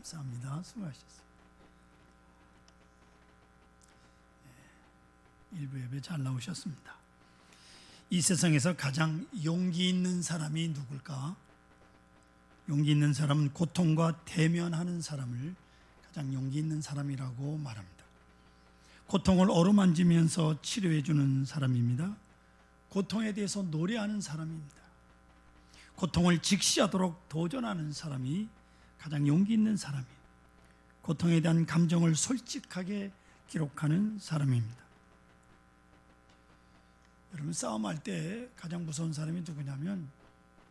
감사합니다. 수고하셨습니다. 일부 예배 잘 나오셨습니다. 이 세상에서 가장 용기 있는 사람이 누굴까? 용기 있는 사람은 고통과 대면하는 사람을 가장 용기 있는 사람이라고 말합니다. 고통을 어루만지면서 치료해 주는 사람입니다. 고통에 대해서 노래하는 사람입니다. 고통을 직시하도록 도전하는 사람이 가장 용기 있는 사람이에요. 고통에 대한 감정을 솔직하게 기록하는 사람입니다. 여러분, 싸움할 때 가장 무서운 사람이 누구냐면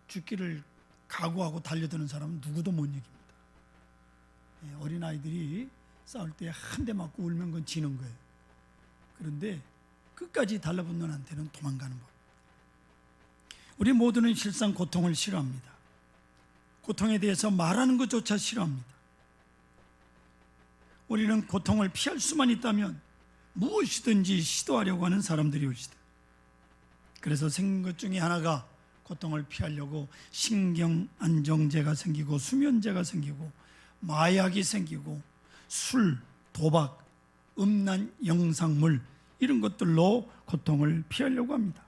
죽기를 각오하고 달려드는 사람은 누구도 못 이깁니다. 어린아이들이 싸울 때 한 대 맞고 울면 그건 지는 거예요. 그런데 끝까지 달라붙는 한테는 도망가는 법. 우리 모두는 실상 고통을 싫어합니다. 고통에 대해서 말하는 것조차 싫어합니다. 우리는 고통을 피할 수만 있다면 무엇이든지 시도하려고 하는 사람들이 올시다. 그래서 생긴 것 중에 하나가 고통을 피하려고 신경안정제가 생기고 수면제가 생기고 마약이 생기고 술, 도박, 음란 영상물 이런 것들로 고통을 피하려고 합니다.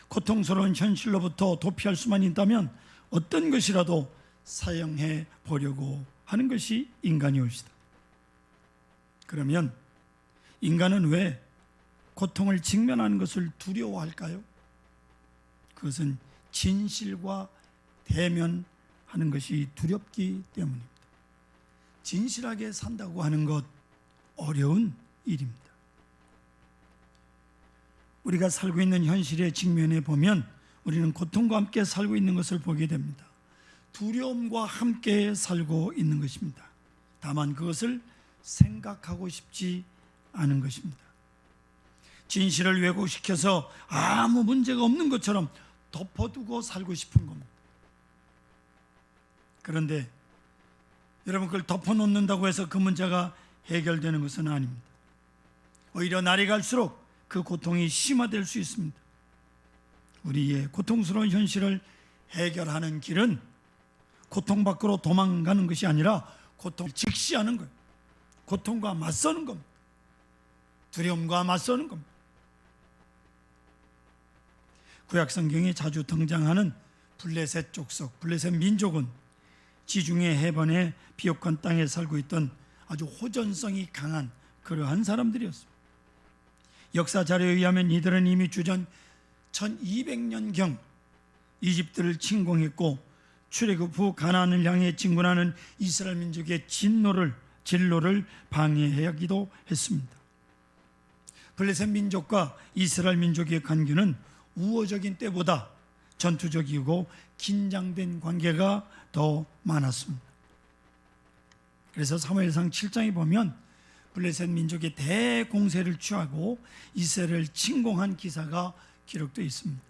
고통스러운 현실로부터 도피할 수만 있다면 어떤 것이라도 사용해 보려고 하는 것이 인간이 옳시다. 그러면 인간은 왜 고통을 직면하는 것을 두려워할까요? 그것은 진실과 대면하는 것이 두렵기 때문입니다. 진실하게 산다고 하는 것 어려운 일입니다. 우리가 살고 있는 현실에 직면해 보면 우리는 고통과 함께 살고 있는 것을 보게 됩니다. 두려움과 함께 살고 있는 것입니다. 다만 그것을 생각하고 싶지 않은 것입니다. 진실을 왜곡시켜서 아무 문제가 없는 것처럼 덮어두고 살고 싶은 겁니다. 그런데 여러분, 그걸 덮어놓는다고 해서 그 문제가 해결되는 것은 아닙니다. 오히려 날이 갈수록 그 고통이 심화될 수 있습니다. 우리의 고통스러운 현실을 해결하는 길은 고통 밖으로 도망가는 것이 아니라 고통을 직시하는 거예요. 고통과 맞서는 겁니다. 두려움과 맞서는 겁니다. 구약 성경에 자주 등장하는 블레셋 족속, 블레셋 민족은 지중해 해변의 비옥한 땅에 살고 있던 아주 호전성이 강한 그러한 사람들이었습니다. 역사 자료에 의하면 이들은 이미 주전 1200년경 이집트를 침공했고 출애굽 후 가나안을 향해 진군하는 이스라엘 민족의 진로를 방해하기도 했습니다. 블레셋 민족과 이스라엘 민족의 관계는 우호적인 때보다 전투적이고 긴장된 관계가 더 많았습니다. 그래서 사무엘상 7장에 보면 블레셋 민족의 대공세를 취하고 이스라엘을 침공한 기사가 기록되어 있습니다.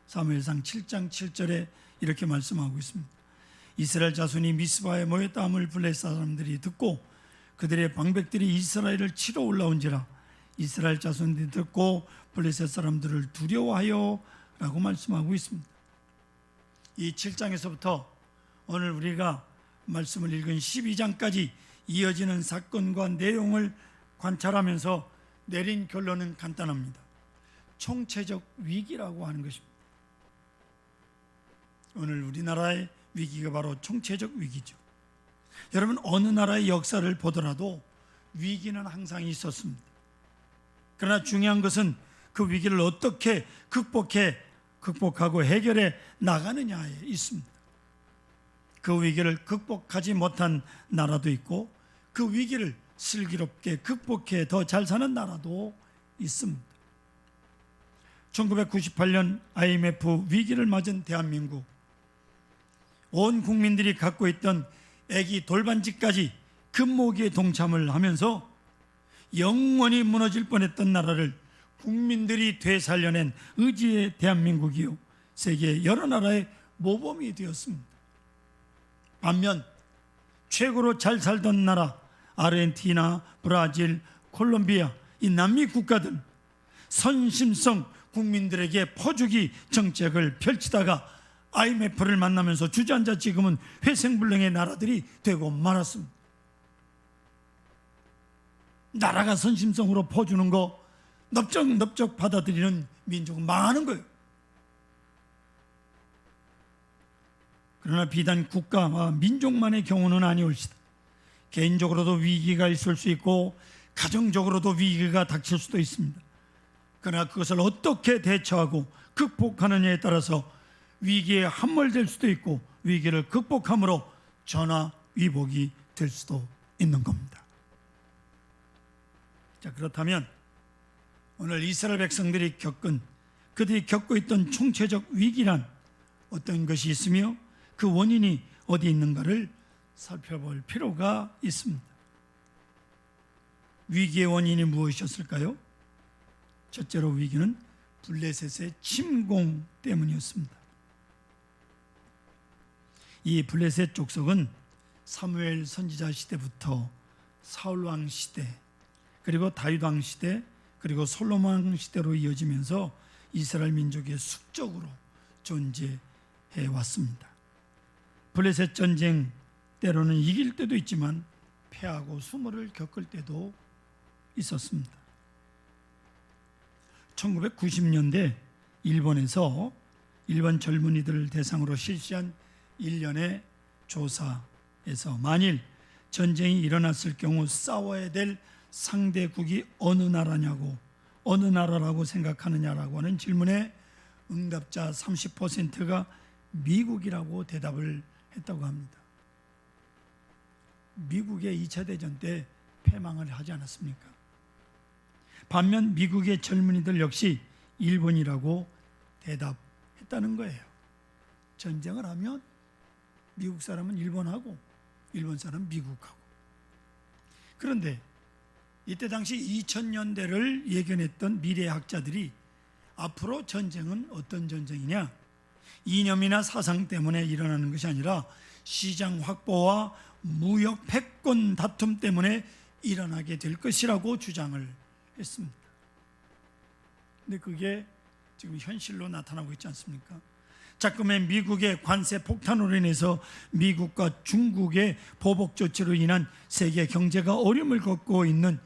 사무엘상 7장 7절에 이렇게 말씀하고 있습니다. 이스라엘 자손이 미스바에 모였다 함을 블레셋 사람들이 듣고 그들의 방백들이 이스라엘을 치러 올라온지라 이스라엘 자손들이 듣고 블레셋 사람들을 두려워하여 라고 말씀하고 있습니다. 이 7장에서부터 오늘 우리가 말씀을 읽은 12장까지 이어지는 사건과 내용을 관찰하면서 내린 결론은 간단합니다. 총체적 위기라고 하는 것입니다. 오늘 우리나라의 위기가 바로 총체적 위기죠. 여러분, 어느 나라의 역사를 보더라도 위기는 항상 있었습니다. 그러나 중요한 것은 그 위기를 어떻게 극복하고 해결해 나가느냐에 있습니다. 그 위기를 극복하지 못한 나라도 있고 그 위기를 슬기롭게 극복해 더 잘 사는 나라도 있습니다. 1998년 IMF 위기를 맞은 대한민국, 온 국민들이 갖고 있던 애기 돌반지까지 금모기에 동참을 하면서 영원히 무너질 뻔했던 나라를 국민들이 되살려낸 의지의 대한민국이요, 세계 여러 나라의 모범이 되었습니다. 반면 최고로 잘 살던 나라 아르헨티나, 브라질, 콜롬비아, 이 남미 국가들 선심성 국민들에게 퍼주기 정책을 펼치다가 IMF를 만나면서 주저앉아 지금은 회생불능의 나라들이 되고 말았습니다. 나라가 선심성으로 퍼주는 거 넓적넓적 받아들이는 민족은 망하는 거예요. 그러나 비단 국가와 민족만의 경우는 아니올시다. 개인적으로도 위기가 있을 수 있고 가정적으로도 위기가 닥칠 수도 있습니다. 그러나 그것을 어떻게 대처하고 극복하느냐에 따라서 위기에 함몰될 수도 있고 위기를 극복함으로 전화위복이 될 수도 있는 겁니다. 자, 그렇다면 오늘 이스라엘 백성들이 그들이 겪고 있던 총체적 위기란 어떤 것이 있으며 그 원인이 어디 있는가를 살펴볼 필요가 있습니다. 위기의 원인이 무엇이었을까요? 첫째로 위기는 블레셋의 침공 때문이었습니다. 이 블레셋 족속은 사무엘 선지자 시대부터 사울 왕 시대, 그리고 다윗 왕 시대, 그리고 솔로몬 왕 시대로 이어지면서 이스라엘 민족의 숙적으로 존재해 왔습니다. 블레셋 전쟁 때로는 이길 때도 있지만 패하고 수모를 겪을 때도 있었습니다. 1990년대 일본에서 일본 젊은이들을 대상으로 실시한 일련의 조사에서 만일 전쟁이 일어났을 경우 싸워야 될 상대국이 어느 나라라고 생각하느냐라고 하는 질문에 응답자 30%가 미국이라고 대답을 했다고 합니다. 미국의 2차 대전 때 패망을 하지 않았습니까? 반면 미국의 젊은이들 역시 일본이라고 대답했다는 거예요. 전쟁을 하면 미국 사람은 일본하고 일본 사람은 미국하고. 그런데 이때 당시 2000년대를 예견했던 미래학자들이 앞으로 전쟁은 어떤 전쟁이냐? 이념이나 사상 때문에 일어나는 것이 아니라 시장 확보와 무역 패권 다툼 때문에 일어나게 될 것이라고 주장을 했습니다. 근데 그게 지금 현실로 나타나고 있지 않습니까? 자꾸만 미국의 관세 폭탄으로 인해서 미국과 중국의 보복 조치로 인한 세계 경제가 어려움을 겪고 있는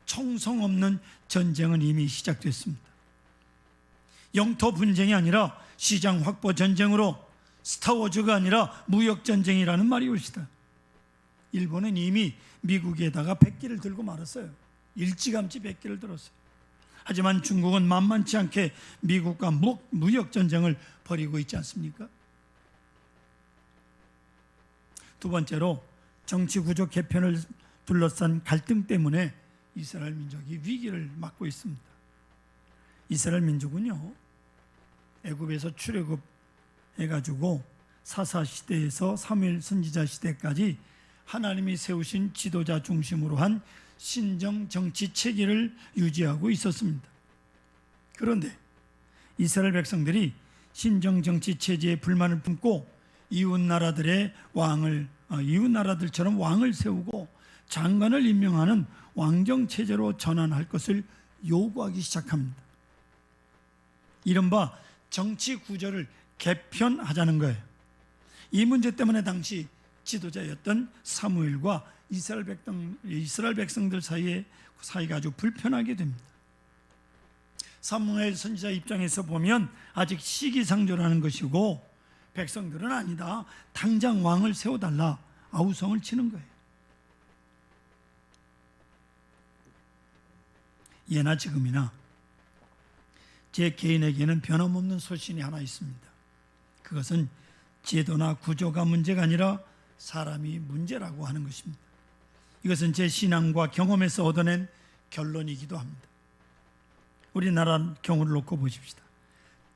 청성 없는 전쟁은 이미 시작됐습니다. 영토 분쟁이 아니라 시장 확보 전쟁으로 스타워즈가 아니라 무역 전쟁이라는 말이 옳시다. 일본은 이미 미국에다가 백기를 들고 말았어요. 일찌감치 백기를 들었어요. 하지만 중국은 만만치 않게 미국과 무역 전쟁을 벌이고 있지 않습니까? 두 번째로 정치 구조 개편을 둘러싼 갈등 때문에 이스라엘 민족이 위기를 맞고 있습니다. 이스라엘 민족은요, 애굽에서 출애굽해가지고 사사 시대에서 사무엘 선지자 시대까지 하나님이 세우신 지도자 중심으로 한 신정 정치 체계를 유지하고 있었습니다. 그런데 이스라엘 백성들이 신정 정치 체제에 불만을 품고 이웃 나라들처럼 왕을 세우고 장관을 임명하는 왕정 체제로 전환할 것을 요구하기 시작합니다. 이른바 정치 구조를 개편하자는 거예요. 이 문제 때문에 당시 지도자였던 사무엘과 이스라엘 백성들 사이가 아주 불편하게 됩니다. 사무엘 선지자 입장에서 보면 아직 시기상조라는 것이고 백성들은 아니다, 당장 왕을 세워달라 아우성을 치는 거예요. 예나 지금이나 제 개인에게는 변함없는 소신이 하나 있습니다. 그것은 제도나 구조가 문제가 아니라 사람이 문제라고 하는 것입니다. 이것은 제 신앙과 경험에서 얻어낸 결론이기도 합니다. 우리나라 경우를 놓고 보십시다.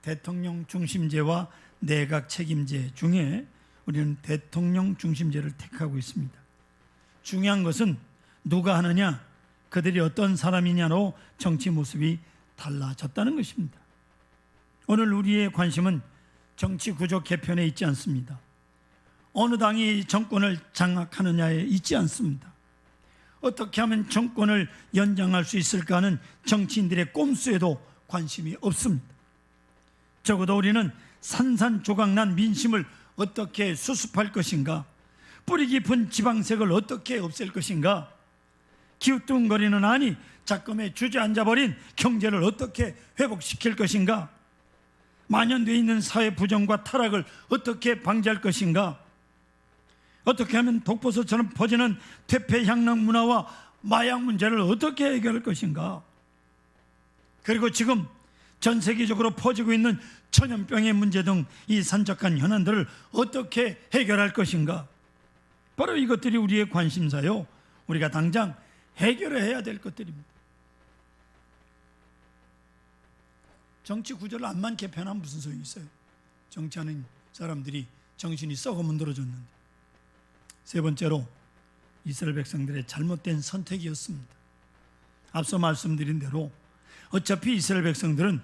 대통령 중심제와 내각 책임제 중에 우리는 대통령 중심제를 택하고 있습니다. 중요한 것은 누가 하느냐, 그들이 어떤 사람이냐로 정치 모습이 달라졌다는 것입니다. 오늘 우리의 관심은 정치 구조 개편에 있지 않습니다. 어느 당이 정권을 장악하느냐에 있지 않습니다. 어떻게 하면 정권을 연장할 수 있을까 하는 정치인들의 꼼수에도 관심이 없습니다. 적어도 우리는 산산조각난 민심을 어떻게 수습할 것인가? 뿌리 깊은 지방색을 어떻게 없앨 것인가? 기우뚱거리는 안이 작금에 주저앉아버린 경제를 어떻게 회복시킬 것인가? 만연되어 있는 사회 부정과 타락을 어떻게 방지할 것인가? 어떻게 하면 독버섯처럼 퍼지는 퇴폐향락 문화와 마약 문제를 어떻게 해결할 것인가? 그리고 지금 전 세계적으로 퍼지고 있는 전염병의 문제 등 이 산적한 현안들을 어떻게 해결할 것인가? 바로 이것들이 우리의 관심사요, 우리가 당장 해결해야 될 것들입니다. 정치 구조를 암만 개편하면 무슨 소용이 있어요? 정치하는 사람들이 정신이 썩어 문드러졌는데. 세 번째로 이스라엘 백성들의 잘못된 선택이었습니다. 앞서 말씀드린 대로 어차피 이스라엘 백성들은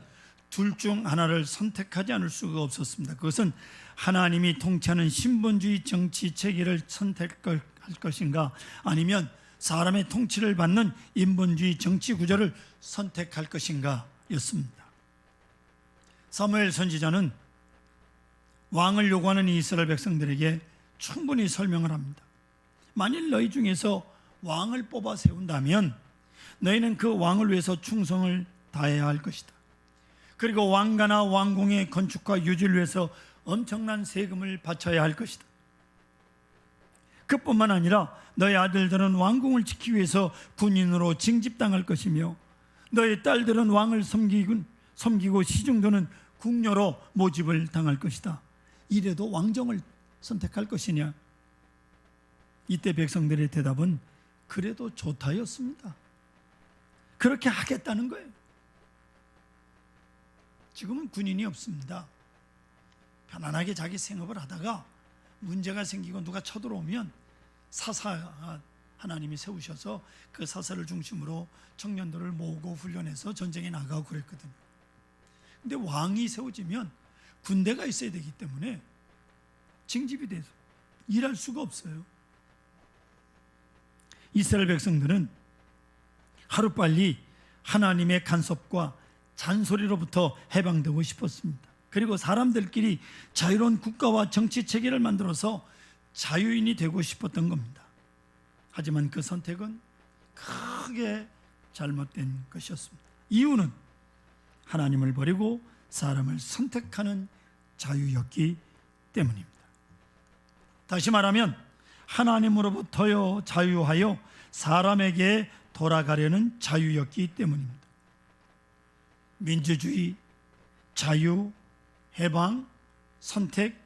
둘 중 하나를 선택하지 않을 수가 없었습니다. 그것은 하나님이 통치하는 신본주의 정치 체계를 선택할 것인가, 아니면 사람의 통치를 받는 인본주의 정치 구조를 선택할 것인가 였습니다. 사무엘 선지자는 왕을 요구하는 이스라엘 백성들에게 충분히 설명을 합니다. 만일 너희 중에서 왕을 뽑아 세운다면 너희는 그 왕을 위해서 충성을 다해야 할 것이다. 그리고 왕가나 왕궁의 건축과 유지를 위해서 엄청난 세금을 바쳐야 할 것이다. 그뿐만 아니라 너희 아들들은 왕궁을 지키기 위해서 군인으로 징집당할 것이며, 너희 딸들은 왕을 섬기고 시중도는 궁녀로 모집을 당할 것이다. 이래도 왕정을 선택할 것이냐? 이때 백성들의 대답은 그래도 좋다였습니다. 그렇게 하겠다는 거예요. 지금은 군인이 없습니다. 편안하게 자기 생업을 하다가 문제가 생기고 누가 쳐들어오면 사사 하나님이 세우셔서 그 사사를 중심으로 청년들을 모으고 훈련해서 전쟁에 나가고 그랬거든요. 근데 왕이 세워지면 군대가 있어야 되기 때문에 징집이 돼서 일할 수가 없어요. 이스라엘 백성들은 하루빨리 하나님의 간섭과 잔소리로부터 해방되고 싶었습니다. 그리고 사람들끼리 자유로운 국가와 정치 체계를 만들어서 자유인이 되고 싶었던 겁니다. 하지만 그 선택은 크게 잘못된 것이었습니다. 이유는 하나님을 버리고 사람을 선택하는 자유였기 때문입니다. 다시 말하면 하나님으로부터 자유하여 사람에게 돌아가려는 자유였기 때문입니다. 민주주의, 자유, 해방, 선택,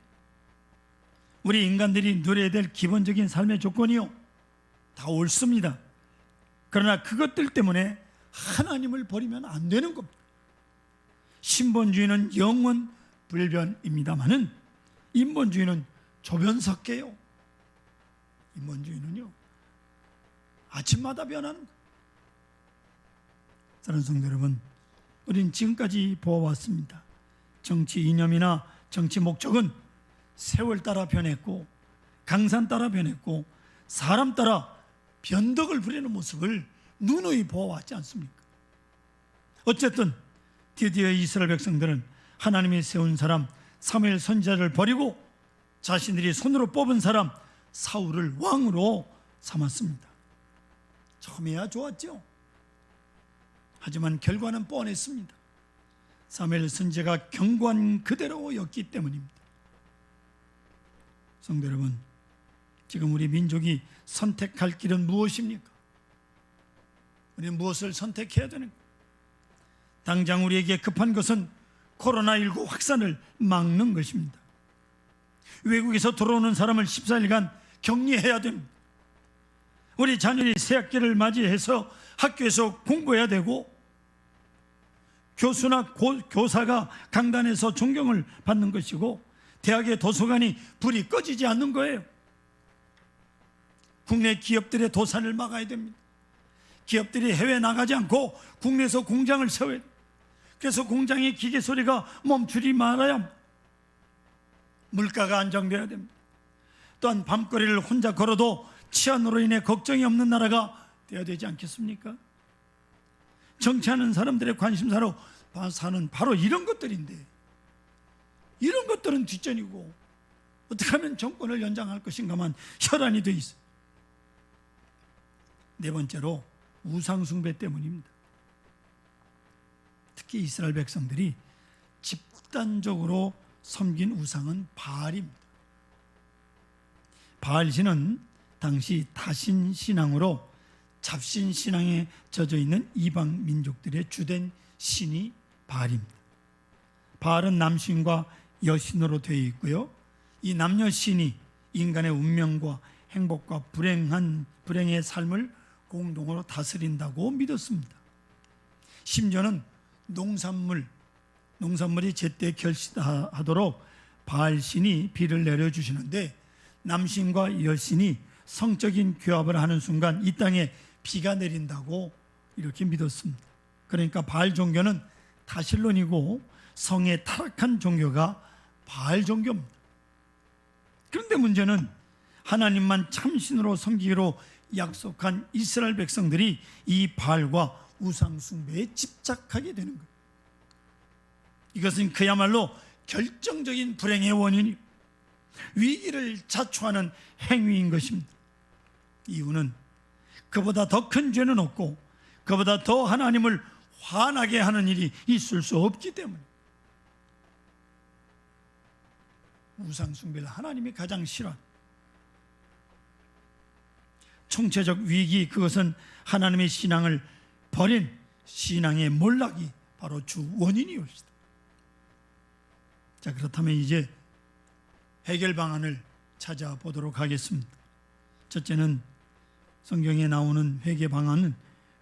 우리 인간들이 누려야 될 기본적인 삶의 조건이요, 다 옳습니다. 그러나 그것들 때문에 하나님을 버리면 안 되는 겁니다. 신본주의는 영원 불변입니다마는 인본주의는 조변석계요. 인본주의는요, 아침마다 변하는 거예요. 사랑하는 성도 여러분, 우리는 지금까지 보아왔습니다. 정치 이념이나 정치 목적은 세월 따라 변했고, 강산 따라 변했고, 사람 따라 변덕을 부리는 모습을 누누이 보아왔지 않습니까? 어쨌든 드디어 이스라엘 백성들은 하나님이 세운 사람 사무엘 선지자를 버리고 자신들이 손으로 뽑은 사람 사울을 왕으로 삼았습니다. 처음에야 좋았죠. 하지만 결과는 뻔했습니다. 사무엘 선지자가 경고한 그대로였기 때문입니다. 성도 여러분, 지금 우리 민족이 선택할 길은 무엇입니까? 우리는 무엇을 선택해야 되는가? 당장 우리에게 급한 것은 코로나19 확산을 막는 것입니다. 외국에서 들어오는 사람을 14일간 격리해야 됩니다. 우리 자녀들이 새학기를 맞이해서 학교에서 공부해야 되고, 교수나 교사가 강단에서 존경을 받는 것이고, 대학의 도서관이 불이 꺼지지 않는 거예요. 국내 기업들의 도산을 막아야 됩니다. 기업들이 해외 나가지 않고 국내에서 공장을 세워야 돼요. 그래서 공장의 기계 소리가 멈추지 말아야 합니다. 물가가 안정되어야 됩니다. 또한 밤거리를 혼자 걸어도 치안으로 인해 걱정이 없는 나라가 되어야 되지 않겠습니까? 정치하는 사람들의 관심사로 사는 바로 이런 것들인데, 이런 것들은 뒷전이고 어떻게 하면 정권을 연장할 것인가만 혈안이 돼 있어요. 네 번째로 우상 숭배 때문입니다. 특히 이스라엘 백성들이 집단적으로 섬긴 우상은 바알입니다. 바알신은 당시 다신 신앙으로 잡신 신앙에 젖어 있는 이방 민족들의 주된 신이 바알입니다. 바알은 남신과 여신으로 되어 있고요. 이 남녀 신이 인간의 운명과 행복과 불행의 삶을 공동으로 다스린다고 믿었습니다. 심지어는 농산물이 제때 결실하도록 바알신이 비를 내려주시는데 남신과 여신이 성적인 교합을 하는 순간 이 땅에 비가 내린다고 이렇게 믿었습니다. 그러니까 바알 종교는 다실론이고 성에 타락한 종교가 바알 종교입니다. 그런데 문제는 하나님만 참신으로 섬기기로 약속한 이스라엘 백성들이 이 바알과 우상 숭배에 집착하게 되는 거예요. 이것은 그야말로 결정적인 불행의 원인이고 위기를 자초하는 행위인 것입니다. 이유는 그보다 더 큰 죄는 없고 그보다 더 하나님을 화나게 하는 일이 있을 수 없기 때문에 우상 숭배를 하나님이 가장 싫어하는 총체적 위기, 그것은 하나님의 신앙을 버린 신앙의 몰락이 바로 주 원인이옵니다. 자, 그렇다면 이제 해결 방안을 찾아보도록 하겠습니다. 첫째는 성경에 나오는 회개 방안은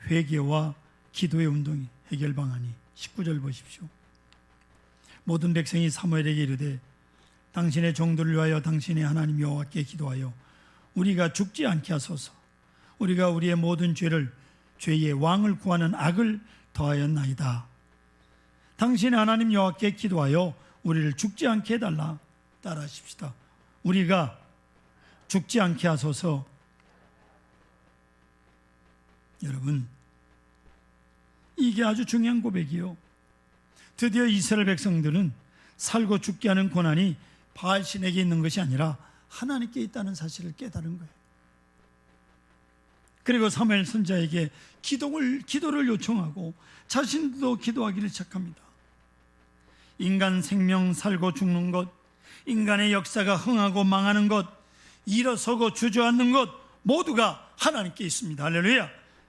회개와 기도의 운동이 해결 방안이 19절 보십시오. 모든 백성이 사무엘에게 이르되 당신의 종들을 위하여 당신의 하나님 여호와께 기도하여 우리가 죽지 않게 하소서. 우리가 우리의 모든 죄의 왕을 구하는 악을 더하였나이다. 당신의 하나님 여호와께 기도하여 우리를 죽지 않게 해달라. 따라하십시다. 우리가 죽지 않게 하소서. 여러분, 이게 아주 중요한 고백이요. 드디어 이스라엘 백성들은 살고 죽게 하는 고난이 바알신에게 있는 것이 아니라 하나님께 있다는 사실을 깨달은 거예요. 그리고 사무엘 선지자에게 기도를 요청하고 자신도 기도하기를 시작합니다. 인간 생명 살고 죽는 것, 인간의 역사가 흥하고 망하는 것, 일어서고 주저앉는 것 모두가 하나님께 있습니다. 할렐루야.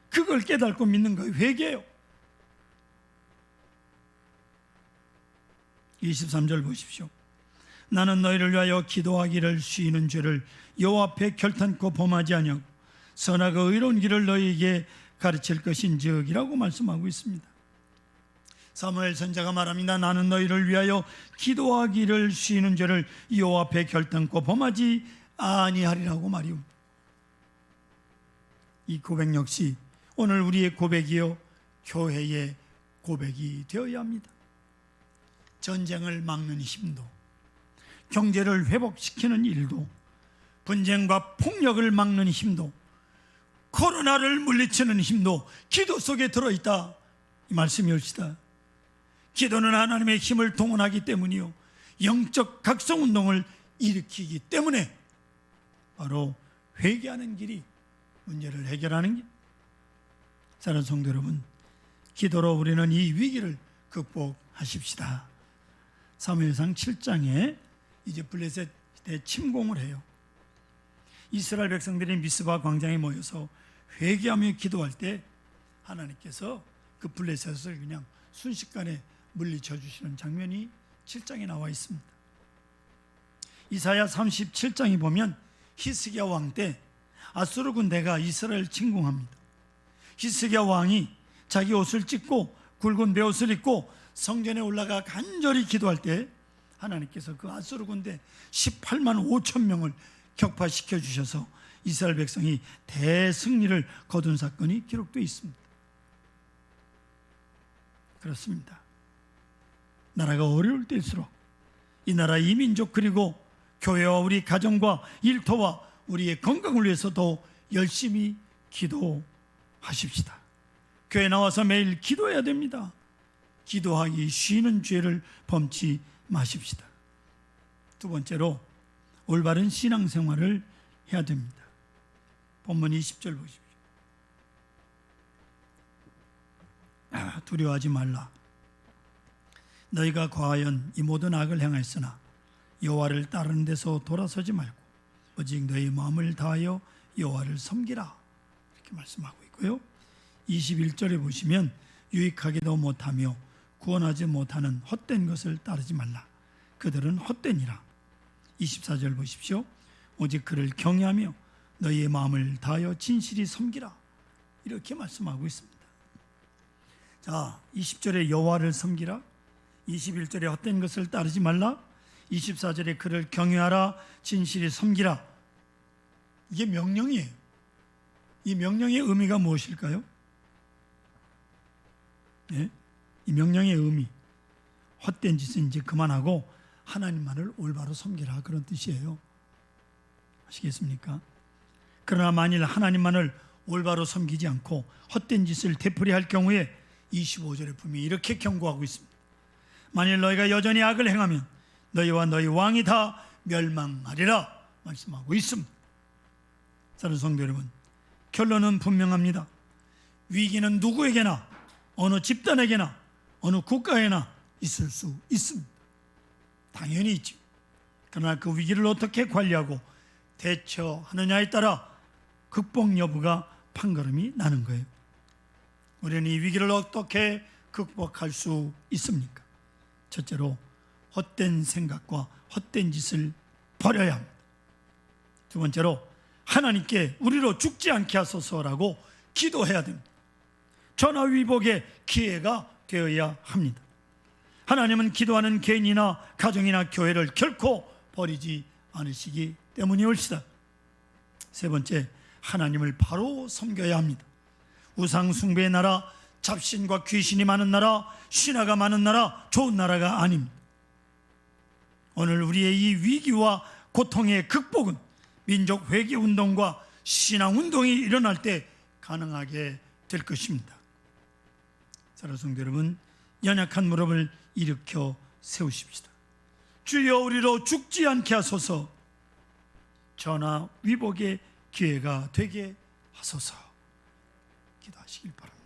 그걸 깨닫고 믿는 거예요. 회개예요. 23절 보십시오. 나는 너희를 위하여 기도하기를 쉬는 죄를 여호와 앞에 결탄코 범하지 아니하고 선하고 의로운 길을 너희에게 가르칠 것인즉이라고 말씀하고 있습니다. 사무엘 선지자가 말합니다. 나는 너희를 위하여 기도하기를 쉬는 죄를 여호와 앞에 결탄코 범하지 아니하리라고 말이오. 이 고백 역시 오늘 우리의 고백이요 교회의 고백이 되어야 합니다. 전쟁을 막는 힘도, 경제를 회복시키는 일도, 분쟁과 폭력을 막는 힘도, 코로나를 물리치는 힘도 기도 속에 들어있다, 이 말씀이옵시다. 기도는 하나님의 힘을 동원하기 때문이요 영적 각성운동을 일으키기 때문에 바로 회개하는 길이 문제를 해결하는 길. 사랑하는 성도 여러분, 기도로 우리는 이 위기를 극복하십시다. 사무엘상 7장에 이제 블레셋에 침공을 해요. 이스라엘 백성들이 미스바 광장에 모여서 회개하며 기도할 때 하나님께서 그 블레셋을 그냥 순식간에 물리쳐 주시는 장면이 7장에 나와 있습니다. 이사야 37장에 보면 히스기야 왕 때 아수르 군대가 이스라엘 침공합니다. 히스기야 왕이 자기 옷을 찢고 굵은 베옷을 입고 성전에 올라가 간절히 기도할 때 하나님께서 그 아수르 군대 18만 5천 명을 격파시켜 주셔서 이스라엘 백성이 대승리를 거둔 사건이 기록되어 있습니다. 그렇습니다. 나라가 어려울 때일수록 이 나라 이 민족 그리고 교회와 우리 가정과 일터와 우리의 건강을 위해서 더 열심히 기도하십시다. 교회 나와서 매일 기도해야 됩니다. 기도하기 쉬는 죄를 범치 마십시다. 두 번째로 올바른 신앙생활을 해야 됩니다. 본문 20절 보십시오. 두려워하지 말라. 너희가 과연 이 모든 악을 행하였으나 여호와를 따르는 데서 돌아서지 말고 오직 너희 마음을 다하여 여호와를 섬기라. 이렇게 말씀하고 있고요. 21절에 보시면 유익하기도 못하며 구원하지 못하는 헛된 것을 따르지 말라. 그들은 헛되니라. 24절 보십시오. 오직 그를 경외하며 너희의 마음을 다하여 진실히 섬기라. 이렇게 말씀하고 있습니다. 자, 20절에 여호와를 섬기라, 21절에 헛된 것을 따르지 말라, 24절에 그를 경외하라, 진실히 섬기라. 이게 명령이에요. 이 명령의 의미가 무엇일까요? 네? 이 명령의 의미, 헛된 짓은 이제 그만하고 하나님만을 올바로 섬기라, 그런 뜻이에요. 아시겠습니까? 그러나 만일 하나님만을 올바로 섬기지 않고 헛된 짓을 되풀이할 경우에 25절에 분명히 이렇게 경고하고 있습니다. 만일 너희가 여전히 악을 행하면 너희와 너희 왕이 다 멸망하리라 말씀하고 있습니다. 사랑하는 성도 여러분, 결론은 분명합니다. 위기는 누구에게나, 어느 집단에게나, 어느 국가에나 있을 수 있습니다. 당연히 있죠. 그러나 그 위기를 어떻게 관리하고 대처하느냐에 따라 극복 여부가 판가름이 나는 거예요. 우리는 이 위기를 어떻게 극복할 수 있습니까? 첫째로 헛된 생각과 헛된 짓을 버려야 합니다. 두 번째로 하나님께 우리로 죽지 않게 하소서라고 기도해야 됩니다. 전화위복의 기회가 되어야 합니다. 하나님은 기도하는 개인이나 가정이나 교회를 결코 버리지 않으시기 때문이 옳시다. 세 번째, 하나님을 바로 섬겨야 합니다. 우상 숭배의 나라, 잡신과 귀신이 많은 나라, 신화가 많은 나라, 좋은 나라가 아닙니다. 오늘 우리의 이 위기와 고통의 극복은 민족 회개 운동과 신앙 운동이 일어날 때 가능하게 될 것입니다. 사랑하는 성도 여러분, 연약한 무릎을 일으켜 세우십시다. 주여 우리로 죽지 않게 하소서. 전화 위복의 기회가 되게 하소서. 기도하시길 바랍니다.